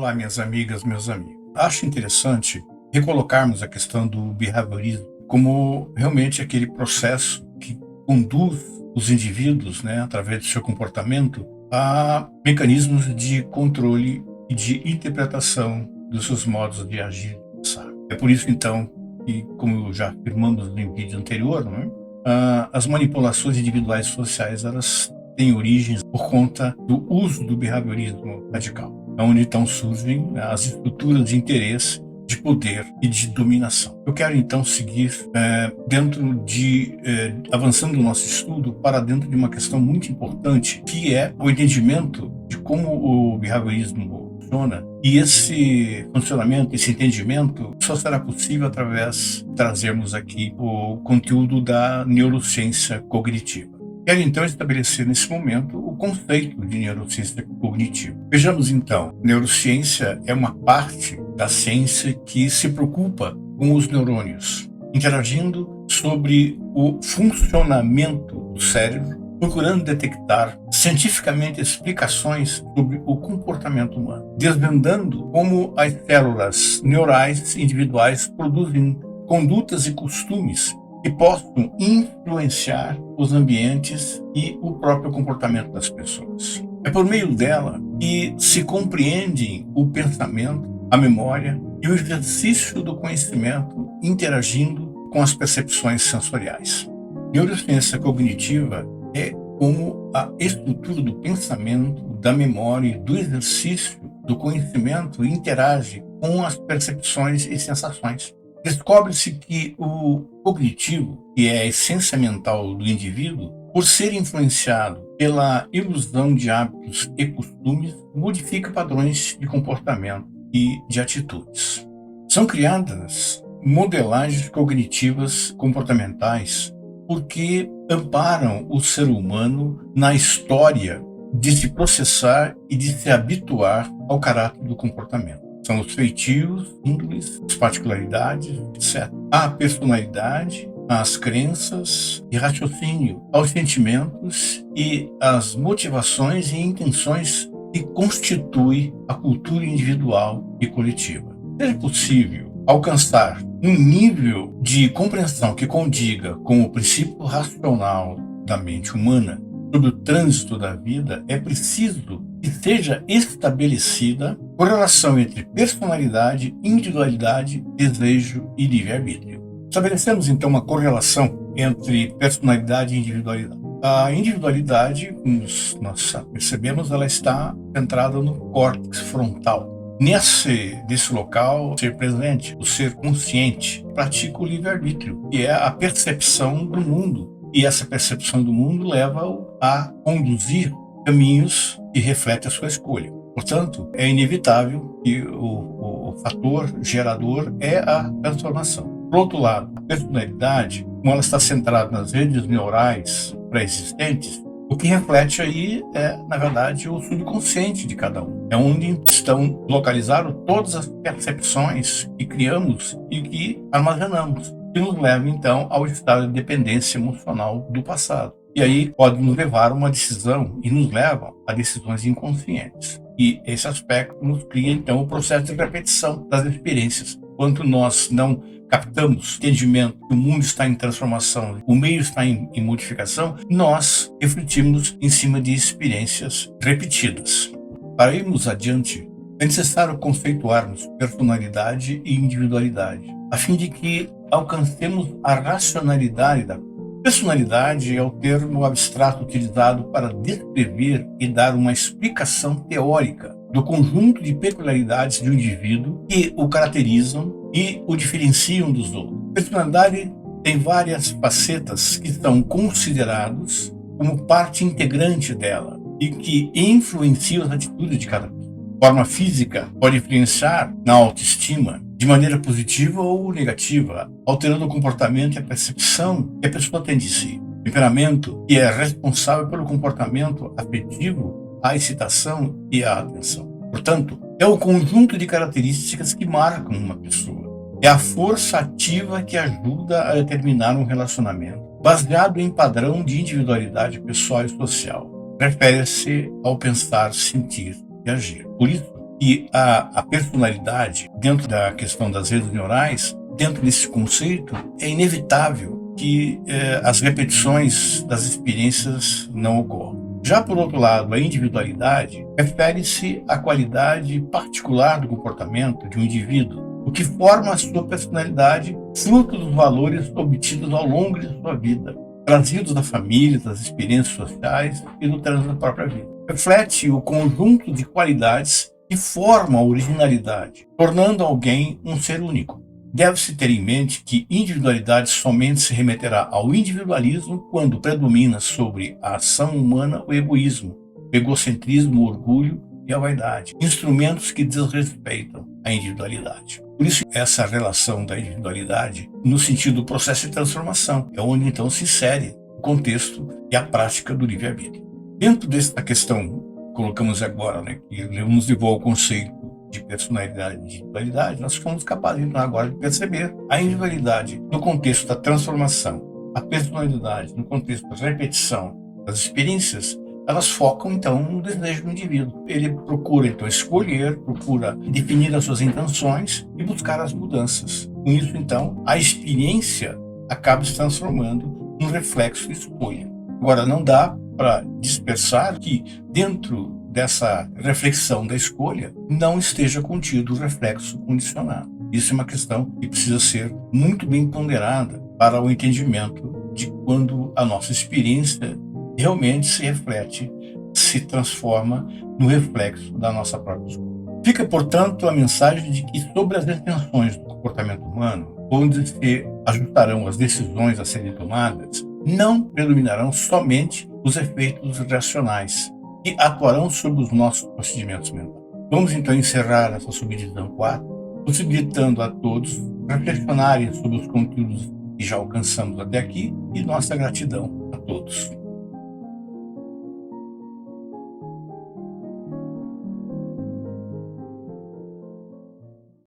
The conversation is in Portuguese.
Olá, minhas amigas, meus amigos. Acho interessante recolocarmos a questão do behaviorismo como realmente aquele processo que conduz os indivíduos, através do seu comportamento, a mecanismos de controle e de interpretação dos seus modos de agir e pensar. É por isso, então, que, como já afirmamos no vídeo anterior, as manipulações individuais sociais elas têm origens por conta do uso do behaviorismo radical, onde então surgem as estruturas de interesse, de poder e de dominação. Eu quero então seguir avançando o nosso estudo para dentro de uma questão muito importante, que é o entendimento de como o behaviorismo funciona. E esse funcionamento, esse entendimento, só será possível através de trazermos aqui o conteúdo da neurociência cognitiva. Quero então estabelecer nesse momento o conceito de neurociência cognitiva. Vejamos então, neurociência é uma parte da ciência que se preocupa com os neurônios, interagindo sobre o funcionamento do cérebro, procurando detectar cientificamente explicações sobre o comportamento humano, desvendando como as células neurais individuais produzem condutas e costumes que possam influenciar os ambientes e o próprio comportamento das pessoas. É por meio dela que se compreendem o pensamento, a memória e o exercício do conhecimento interagindo com as percepções sensoriais. Neurociência cognitiva é como a estrutura do pensamento, da memória e do exercício do conhecimento interage com as percepções e sensações. Descobre-se que o cognitivo, que é a essência mental do indivíduo, por ser influenciado pela ilusão de hábitos e costumes, modifica padrões de comportamento e de atitudes. São criadas modelagens cognitivas comportamentais porque amparam o ser humano na história de se processar e de se habituar ao caráter do comportamento. São os feitios, índoles, as particularidades, etc. A personalidade, as crenças e raciocínio, aos sentimentos e as motivações e intenções que constituem a cultura individual e coletiva. É possível alcançar um nível de compreensão que condiga com o princípio racional da mente humana sobre o trânsito da vida, é preciso que seja estabelecida correlação entre personalidade, individualidade, desejo e livre-arbítrio. Estabelecemos então uma correlação entre personalidade e individualidade. A individualidade, como nós percebemos, ela está centrada no córtex frontal. Nesse local, o ser presente, o ser consciente, pratica o livre-arbítrio, que é a percepção do mundo. E essa percepção do mundo leva-o a conduzir caminhos que refletem a sua escolha. Portanto, é inevitável que o fator gerador é a transformação. Por outro lado, a personalidade, como ela está centrada nas redes neurais pré-existentes, o que reflete aí é, na verdade, o subconsciente de cada um. É onde estão localizadas todas as percepções que criamos e que armazenamos, que nos leva, então, ao estado de dependência emocional do passado. E aí pode nos levar a uma decisão e nos leva a decisões inconscientes. E esse aspecto nos cria, então, o processo de repetição das experiências. Quando nós não captamos entendimento que o mundo está em transformação, o meio está em modificação, nós refletimos em cima de experiências repetidas. Para irmos adiante, é necessário conceituarmos personalidade e individualidade, a fim de que alcancemos a racionalidade da personalidade. É o termo abstrato utilizado para descrever e dar uma explicação teórica do conjunto de peculiaridades de um indivíduo que o caracterizam e o diferenciam dos outros. A personalidade tem várias facetas que são considerados como parte integrante dela e que influenciam as atitudes de cada pessoa. A forma física pode influenciar na autoestima de maneira positiva ou negativa, alterando o comportamento e a percepção que a pessoa tem de si. O temperamento, que é responsável pelo comportamento afetivo, a excitação e a atenção. Portanto, é o conjunto de características que marcam uma pessoa. É a força ativa que ajuda a determinar um relacionamento, baseado em padrão de individualidade pessoal e social. Refere-se ao pensar, sentir e agir. Por isso, que a personalidade, dentro da questão das redes neurais, dentro desse conceito, é inevitável que as repetições das experiências não ocorram. Já por outro lado, a individualidade refere-se à qualidade particular do comportamento de um indivíduo, o que forma a sua personalidade, fruto dos valores obtidos ao longo de sua vida, trazidos da família, das experiências sociais e do trânsito da própria vida. Reflete o conjunto de qualidades que formam a originalidade, tornando alguém um ser único. Deve-se ter em mente que individualidade somente se remeterá ao individualismo quando predomina sobre a ação humana o egoísmo, o egocentrismo, o orgulho e a vaidade, instrumentos que desrespeitam a individualidade. Por isso, essa relação da individualidade no sentido do processo de transformação, é onde então se insere o contexto e a prática do livre-arbítrio. Dentro desta questão, colocamos agora, que nos levou ao conceito de personalidade e individualidade, nós fomos capazes então agora de perceber a individualidade no contexto da transformação, a personalidade no contexto da repetição das experiências. Elas focam, então, no desejo do indivíduo. Ele procura, então, escolher, procura definir as suas intenções e buscar as mudanças. Com isso, então, a experiência acaba se transformando num reflexo de escolha. Agora, não dá para dispersar que, dentro dessa reflexão da escolha, não esteja contido o reflexo condicionado. Isso é uma questão que precisa ser muito bem ponderada para o entendimento de quando a nossa experiência realmente se reflete, se transforma no reflexo da nossa própria escolha. Fica, portanto, a mensagem de que sobre as intenções do comportamento humano, onde se ajustarão as decisões a serem tomadas, não predominarão somente os efeitos racionais, que atuarão sobre os nossos procedimentos mentais. Vamos então encerrar essa subdivisão 4, possibilitando a todos reflexionarem sobre os conteúdos que já alcançamos até aqui e nossa gratidão a todos.